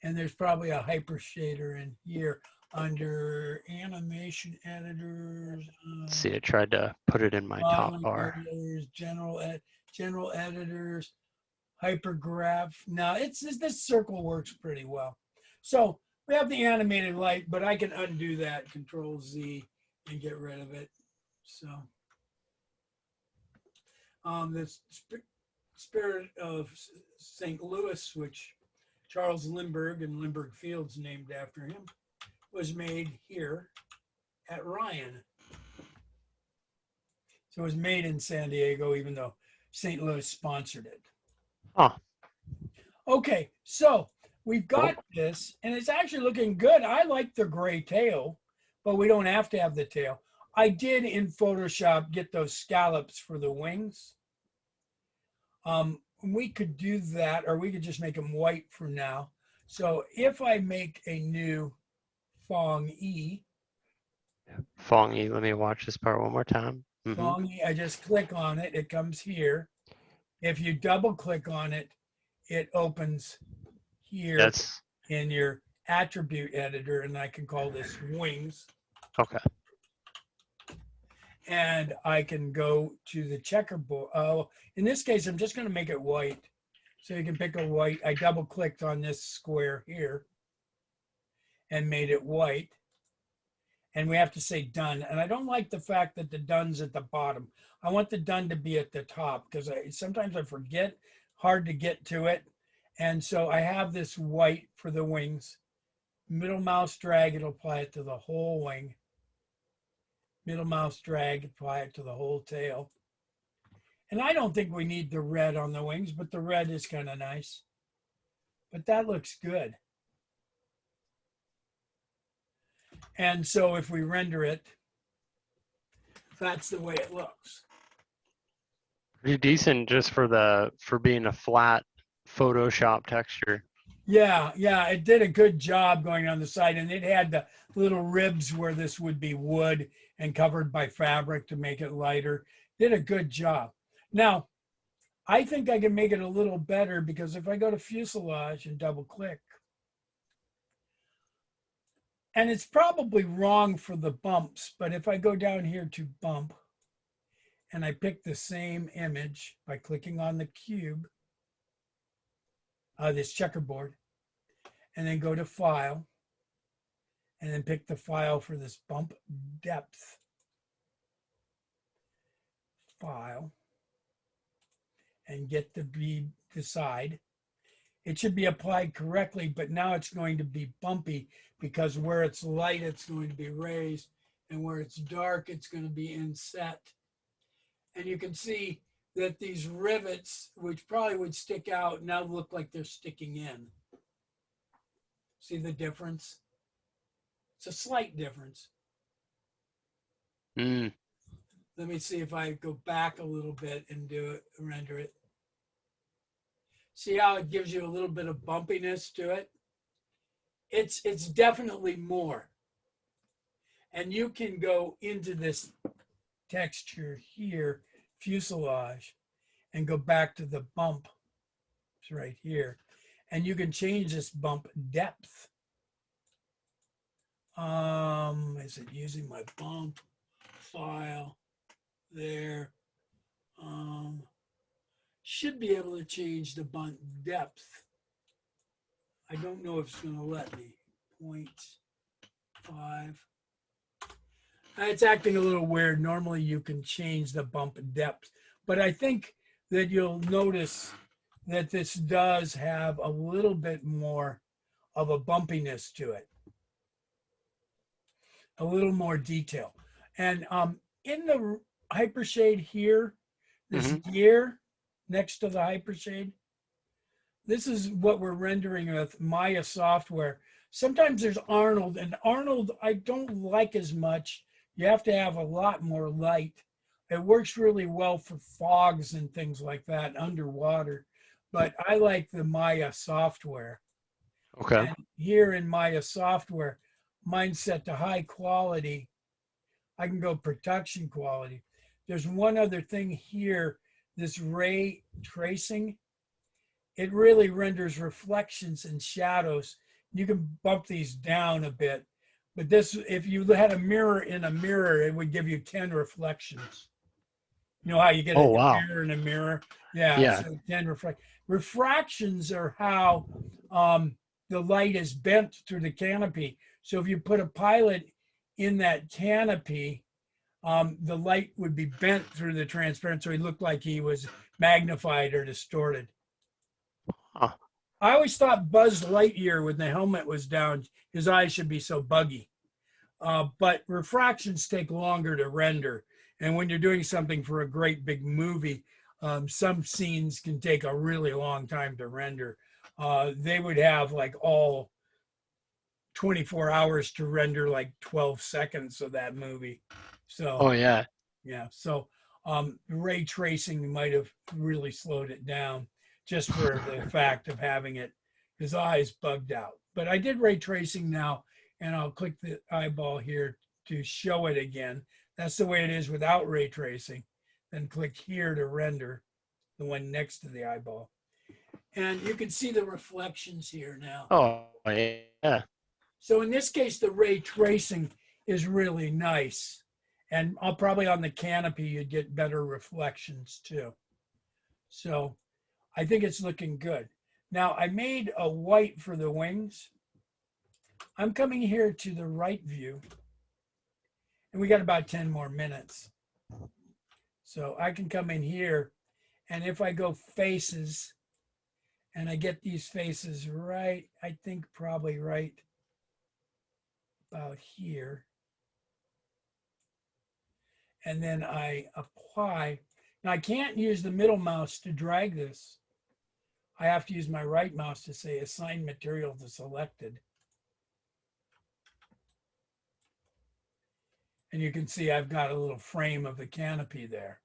and there's probably a hyper shader in here under animation editors. Let's see, I tried to put it in my top bar. Editors, general editors, hypergraph. Now this circle works pretty well. So we have the animated light, but I can undo that, Control Z, and get rid of it. So The Spirit of St. Louis, which Charles Lindbergh and Lindbergh Field's named after him, was made here at Ryan. So it was made in San Diego, even though St. Louis sponsored it. Oh, Okay, so we've got this, and it's actually looking good. I like the gray tail, but we don't have to have the tail. I did in Photoshop get those scallops for the wings. We could do that, or we could just make them white for now. So if I make a new Fong E, Fongy. Let me watch this part one more time. Mhm. Fong E, I just click on it, it comes here. If you double click on it, it opens here That's in your attribute editor, and I can call this wings. okay. And I can go to the checkerboard. Oh, in this case, I'm just going to make it white. So you can pick a white. I double clicked on this square here and made it white. And we have to say done. And I don't like the fact that the done's at the bottom. I want the done to be at the top because sometimes I forget, hard to get to it. And so I have this white for the wings. Middle mouse drag, it'll apply it to the whole wing. Middle mouse drag, apply it to the whole tail. And I don't think we need the red on the wings, but the red is kind of nice. But that looks good. And so if we render it, that's the way it looks. Pretty decent just for being a flat Photoshop texture. Yeah, it did a good job going on the side, and it had the little ribs where this would be wood and covered by fabric to make it lighter. Did a good job. Now, I think I can make it a little better because if I go to fuselage and double click, and it's probably wrong for the bumps, but if I go down here to bump and I pick the same image by clicking on the cube, this checkerboard, and then go to file, and then pick the file for this bump depth. File, and get the bead side. It should be applied correctly, but now it's going to be bumpy because where it's light, it's going to be raised, and where it's dark, it's going to be inset. And you can see that these rivets, which probably would stick out, now look like they're sticking in. See the difference? It's a slight difference. Mm. Let me see if I go back a little bit and do it, render it. See how it gives you a little bit of bumpiness to it? It's definitely more. And you can go into this texture here, fuselage, and go back to the bump. It's right here. And you can change this bump depth. Is it using my bump file there? Should be able to change the bump depth. I don't know if it's going to let me. 0.5. It's acting a little weird. Normally you can change the bump depth, but I think that you'll notice that this does have a little bit more of a bumpiness to it. A little more detail. And in the hypershade here, this gear next to the hypershade, this is what we're rendering with Maya software. Sometimes there's Arnold, and Arnold I don't like as much. You have to have a lot more light. It works really well for fogs and things like that underwater, but I like the Maya software. Okay. And here in Maya software, mine's set to high quality. I can go production quality. There's one other thing here, this ray tracing. It really renders reflections and shadows. You can bump these down a bit, but this, if you had a mirror in a mirror, it would give you 10 reflections. You know how you get mirror in a mirror? Yeah. So 10 refractions are how the light is bent through the canopy. So if you put a pilot in that canopy, the light would be bent through the transparent, so he looked like he was magnified or distorted. Huh. I always thought Buzz Lightyear, when the helmet was down, his eyes should be so buggy. But refractions take longer to render. And when you're doing something for a great big movie, some scenes can take a really long time to render. They would have like all 24 hours to render like 12 seconds of that movie. So, Oh yeah. yeah. So ray tracing might have really slowed it down just for the fact of having it, his eyes bugged out. But I did ray tracing now, and I'll click the eyeball here to show it again. That's the way it is without ray tracing. Then click here to render the one next to the eyeball. And you can see the reflections here now. Oh yeah. So in this case, the ray tracing is really nice. And I'll probably on the canopy, you'd get better reflections too. So I think it's looking good. Now I made a white for the wings. I'm coming here to the right view. And we got about 10 more minutes. So I can come in here, and if I go faces, and I get these faces right, I think probably right about here. And then I apply. Now I can't use the middle mouse to drag this. I have to use my right mouse to say assign material to selected. And you can see I've got a little frame of the canopy there.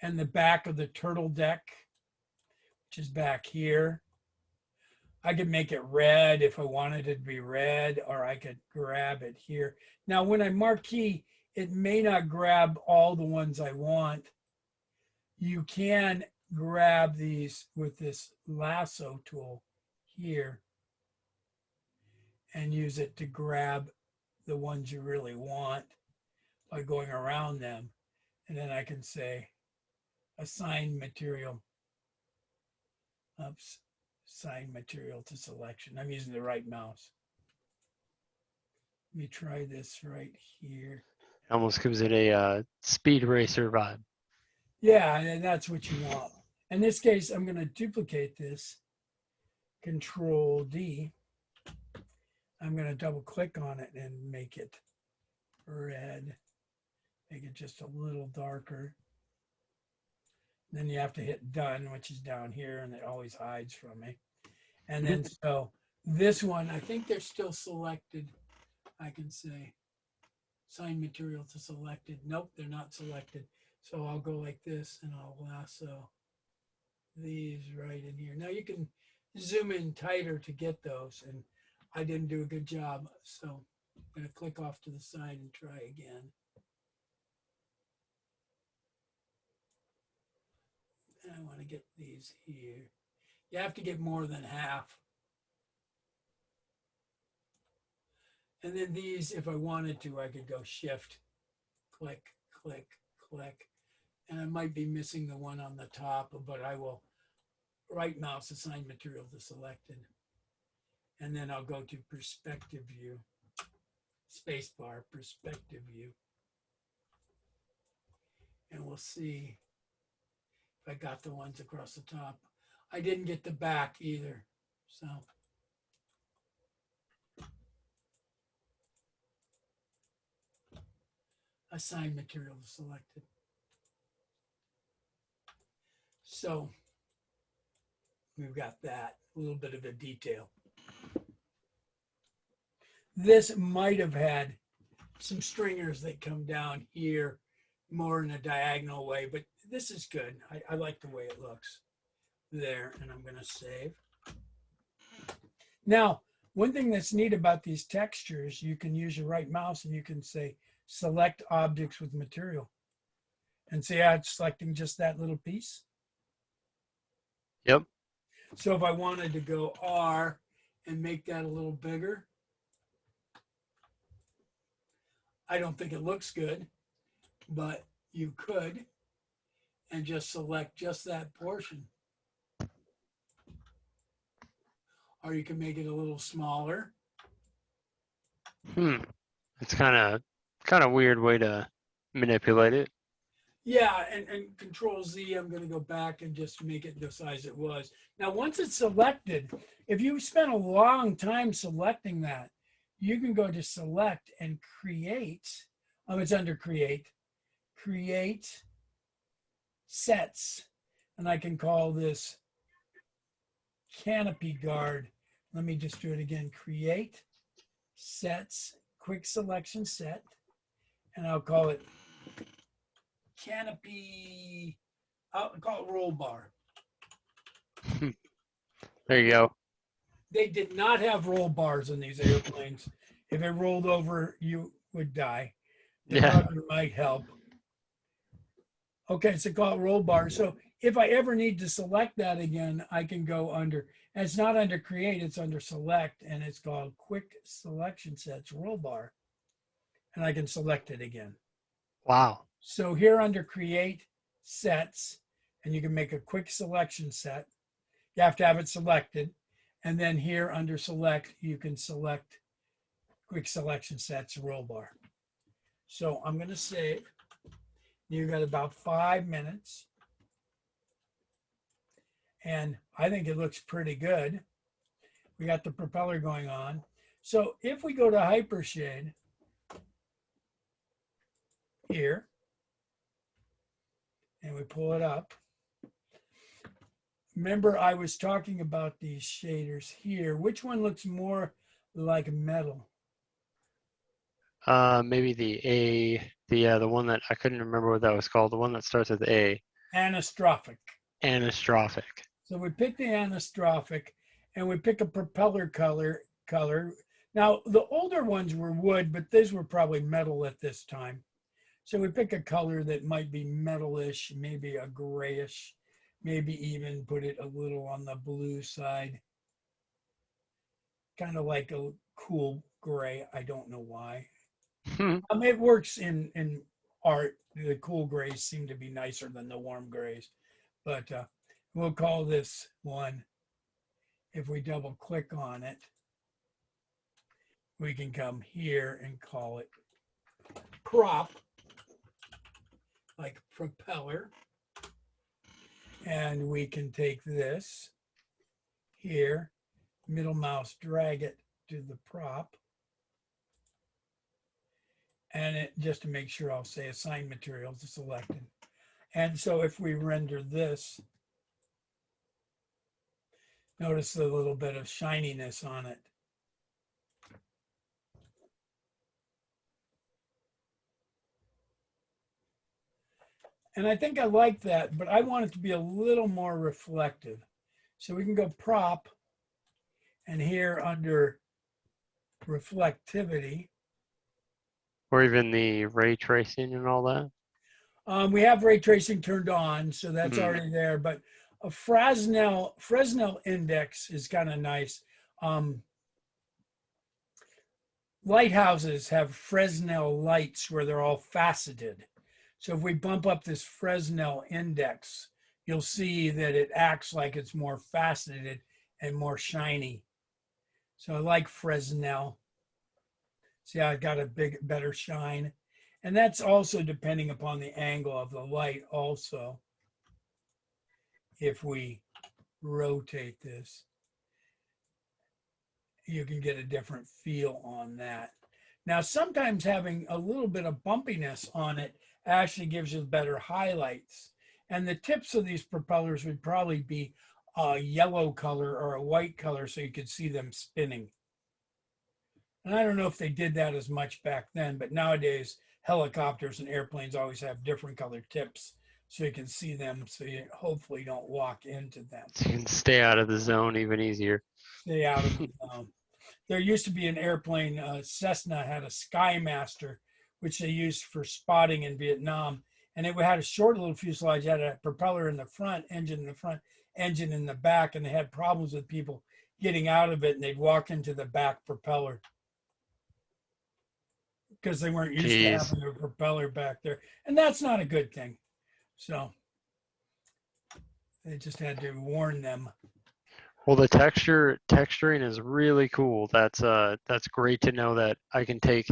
And the back of the turtle deck, which is back here. I could make it red if I wanted it to be red, or I could grab it here. Now, when I marquee, it may not grab all the ones I want. You can grab these with this lasso tool here and use it to grab the ones you really want by going around them. And then I can say, assign material. Oops, assign material to selection. I'm using the right mouse. Let me try this right here. It almost gives it a speed racer vibe. Yeah, and that's what you want. In this case, I'm going to duplicate this. Control D. I'm going to double click on it and make it red. Make it just a little darker. Then you have to hit done, which is down here, and it always hides from me. And then so this one, I think they're still selected. I can say assign material to selected. Nope, they're not selected. So I'll go like this and I'll lasso these right in here. Now you can zoom in tighter to get those, and I didn't do a good job. So I'm going to click off to the side and try again. And I want to get these here. You have to get more than half. And then these, if I wanted to, I could go shift, click, click, click. And I might be missing the one on the top, but I will right mouse assign material to selected. And then I'll go to perspective view, spacebar, perspective view. And we'll see if I got the ones across the top. I didn't get the back either, so. Assign material to selected. So we've got that, a little bit of a detail. This might have had some stringers that come down here more in a diagonal way, but this is good. I like the way it looks there, and I'm going to save. Now, one thing that's neat about these textures, you can use your right mouse and you can say select objects with material, and see how it's selecting just that little piece. Yep. So if I wanted to go R and make that a little bigger, I don't think it looks good, but you could, and just select just that portion. Or you can make it a little smaller. It's kind of Kind of weird way to manipulate it. Yeah, and Control Z, I'm going to go back and just make it the size it was. Now, once it's selected, if you spent a long time selecting that, you can go to select and create. Oh, it's under create. Create sets. And I can call this canopy guard. Let me just do it again. Create sets, quick selection set. And I'll call it canopy, I'll call it roll bar. There you go. They did not have roll bars in these airplanes. If it rolled over, you would die. The Yeah. rudder might help. Okay, so call it roll bar. So if I ever need to select that again, I can go under, and it's not under create, it's under select, and it's called quick selection sets roll bar. And I can select it again. Wow. So here under create sets, and you can make a quick selection set. You have to have it selected. And then here under select, you can select quick selection sets roll bar. So I'm going to save. You got about 5 minutes. And I think it looks pretty good. We got the propeller going on. So if we go to Hypershade here, and we pull it up. Remember, I was talking about these shaders here. Which one looks more like metal? Maybe the one that I couldn't remember what that was called. The one that starts with A. Anastrophic. Anastrophic. So we pick the anastrophic, and we pick a propeller color. Now, the older ones were wood, but these were probably metal at this time. So we pick a color that might be metalish, maybe a grayish, maybe even put it a little on the blue side. Kind of like a cool gray. I don't know why. It works in art. The cool grays seem to be nicer than the warm grays. But we'll call this one, if we double click on it, we can come here and call it prop, like propeller. And we can take this here, middle mouse, drag it to the prop. And it, just to make sure, I'll say assign materials to selected. And so if we render this, notice the little bit of shininess on it. And I think I like that, but I want it to be a little more reflective. So we can go prop, and here under reflectivity. Or even the ray tracing and all that. We have ray tracing turned on, so that's already there. But a Fresnel index is kind of nice. Lighthouses have Fresnel lights where they're all faceted. So if we bump up this Fresnel index, you'll see that it acts like it's more faceted and more shiny. So I like Fresnel. See how it got a better shine. And that's also depending upon the angle of the light also. If we rotate this, you can get a different feel on that. Now, sometimes having a little bit of bumpiness on it actually gives you better highlights. And the tips of these propellers would probably be a yellow color or a white color so you could see them spinning. And I don't know if they did that as much back then, but nowadays helicopters and airplanes always have different colored tips so you can see them, so you hopefully don't walk into them. So you can stay out of the zone even easier. Stay out of the zone. There used to be an airplane, Cessna had a Skymaster, which they used for spotting in Vietnam. And it had a short little fuselage, had a propeller in the front, engine in the front, engine in the back, and they had problems with people getting out of it, and they'd walk into the back propeller because they weren't used to having a propeller back there. And that's not a good thing. So they just had to warn them. Well, the texturing is really cool. That's great to know that I can take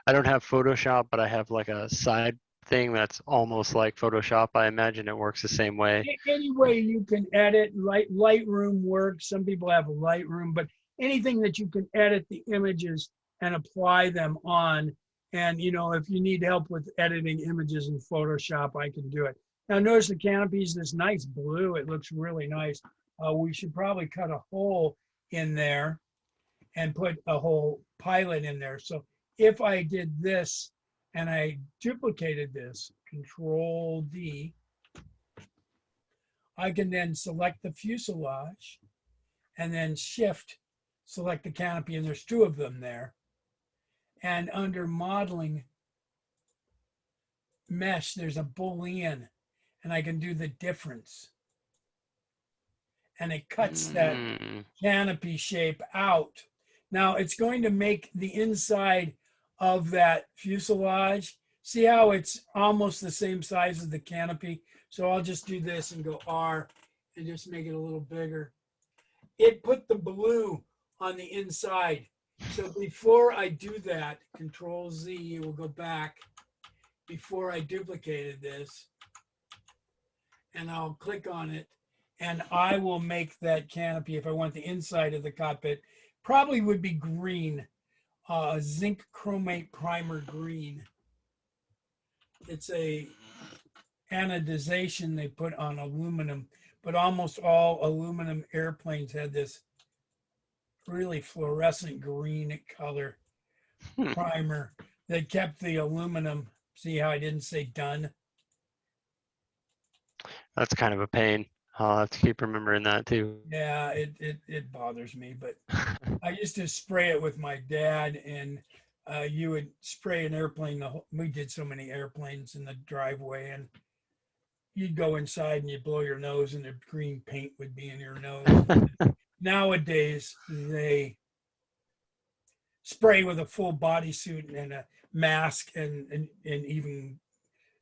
I don't have Photoshop, but I have like a side thing that's almost like Photoshop. I imagine it works the same way. Any way you can edit, Lightroom works. Some people have Lightroom, but anything that you can edit the images and apply them on. And, you know, if you need help with editing images in Photoshop, I can do it. Now, notice the canopy is this nice blue. It looks really nice. We should probably cut a hole in there and put a whole pilot in there. So if I did this and I duplicated this, Control D, I can then select the fuselage and then Shift, select the canopy, and there's two of them there. And under modeling mesh, there's a Boolean, and I can do the difference. And it cuts that canopy shape out. Now it's going to make the inside of that fuselage. See how it's almost the same size as the canopy? So I'll just do this and go R and just make it a little bigger. It put the blue on the inside. So before I do that, Control Z, we'll go back before I duplicated this. And I'll click on it. And I will make that canopy, if I want the inside of the cockpit, probably would be green, zinc chromate primer green. It's a anodization they put on aluminum, but almost all aluminum airplanes had this really fluorescent green color primer that kept the aluminum. See how I didn't say done? That's kind of a pain. I'll have to keep remembering that too. Yeah, it bothers me, but I used to spray it with my dad, and you would spray an airplane. We did so many airplanes in the driveway, and you'd go inside and you'd blow your nose, and the green paint would be in your nose. Nowadays, they spray with a full bodysuit and a mask, and even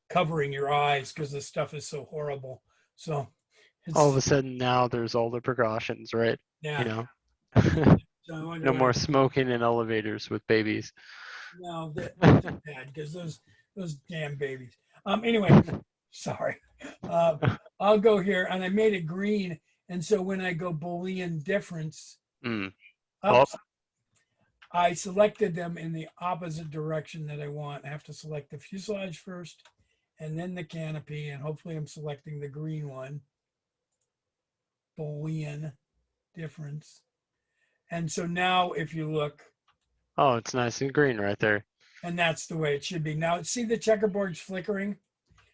covering your eyes because the stuff is so horrible. So. All of a sudden now there's all the precautions, right? Yeah. You know, So no more smoking in elevators with babies. No, that's too bad because those damn babies. Anyway, sorry. I'll go here, and I made it green, and so when I go Boolean difference, oops, I selected them in the opposite direction that I want. I have to select the fuselage first, and then the canopy, and hopefully I'm selecting the green one. Boolean difference. And so now if you look. Oh, it's nice and green right there. And that's the way it should be. Now see the checkerboard's flickering?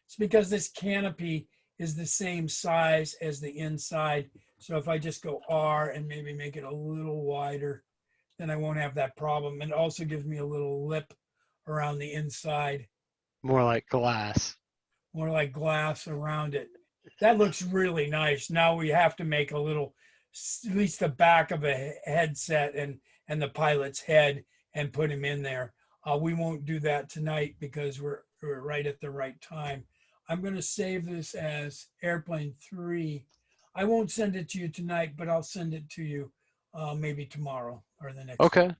It's because this canopy is the same size as the inside. So if I just go R and maybe make it a little wider, then I won't have that problem. And it also gives me a little lip around the inside. More like glass. More like glass around it. That looks really nice. Now we have to make a little, at least the back of a headset and the pilot's head and put him in there. We won't do that tonight because we're right at the right time. I'm going to save this as Airplane 3. I won't send it to you tonight, but I'll send it to you maybe tomorrow or the next. Okay.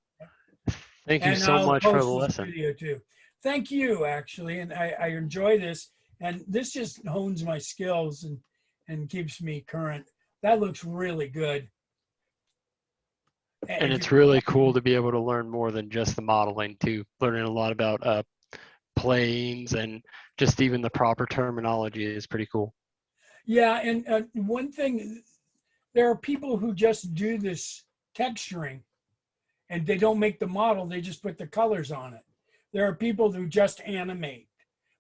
Thank you so much for the lesson. Video too. Thank you, actually. And I enjoy this. And this just hones my skills and keeps me current. That looks really good. And it's really cool to be able to learn more than just the modeling too. Learning a lot about planes and just even the proper terminology is pretty cool. Yeah, and one thing, there are people who just do this texturing and they don't make the model, they just put the colors on it. There are people who just animate.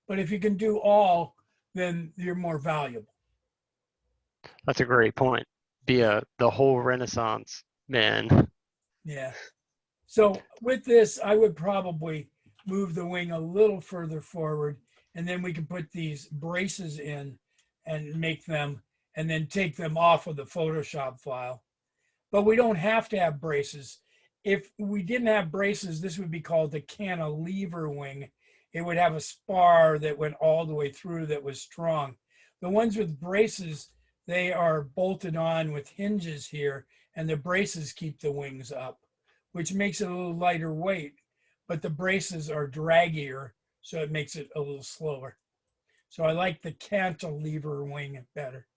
But if you can do all, then you're more valuable. That's a great point. The whole Renaissance man. Yeah. So with this, I would probably move the wing a little further forward, and then we can put these braces in and make them, and then take them off of the Photoshop file. But we don't have to have braces. If we didn't have braces, this would be called the cantilever wing. It would have a spar that went all the way through that was strong. The ones with braces, they are bolted on with hinges here, and the braces keep the wings up, which makes it a little lighter weight. but the braces are draggier, so it makes it a little slower. So I like the cantilever wing better.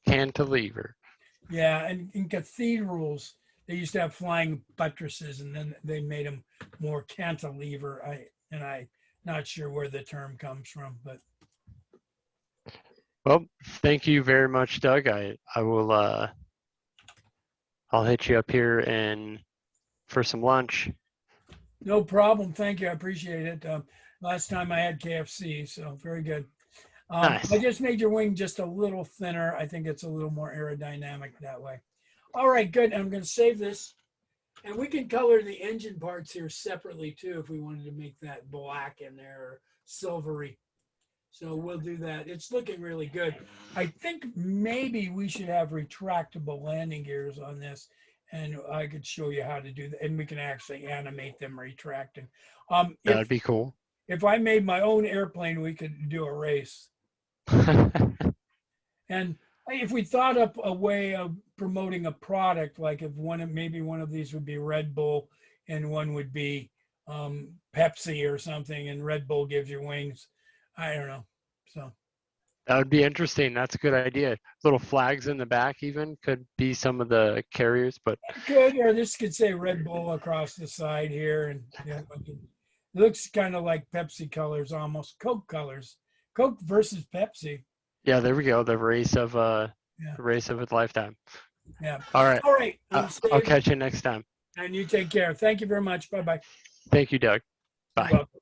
Cantilever. Yeah, and in cathedrals, they used to have flying buttresses, and then they made them more cantilever. I'm not sure where the term comes from, but Well, thank you very much, Doug. I will I'll hit you up here and for some lunch. no problem. Thank you. I appreciate it. Last time I had KFC, so very good. Nice. I just made your wing just a little thinner. I think it's a little more aerodynamic that way. All right, good. I'm going to save this. And we can color the engine parts here separately too if we wanted to make that black in there or silvery. So we'll do that. It's looking really good. I think maybe we should have retractable landing gears on this, and I could show you how to do that. And we can actually animate them retracting. That'd be cool. If I made my own airplane, we could do a race. And if we thought up a way of promoting a product, like if maybe one of these would be Red Bull and one would be Pepsi or something, and Red Bull gives you wings. I don't know. So That would be interesting. That's a good idea. Little flags in the back even could be some of the carriers, but good, or this could say Red Bull across the side here, and it looks kind of like Pepsi colors, almost Coke colors. Coke versus Pepsi. yeah, there we go. The race of the race of a lifetime. Yeah. All right. All right. I'll catch you next time. And you take care. Thank you very much. Bye-bye. Thank you, Doug. Bye. You're welcome.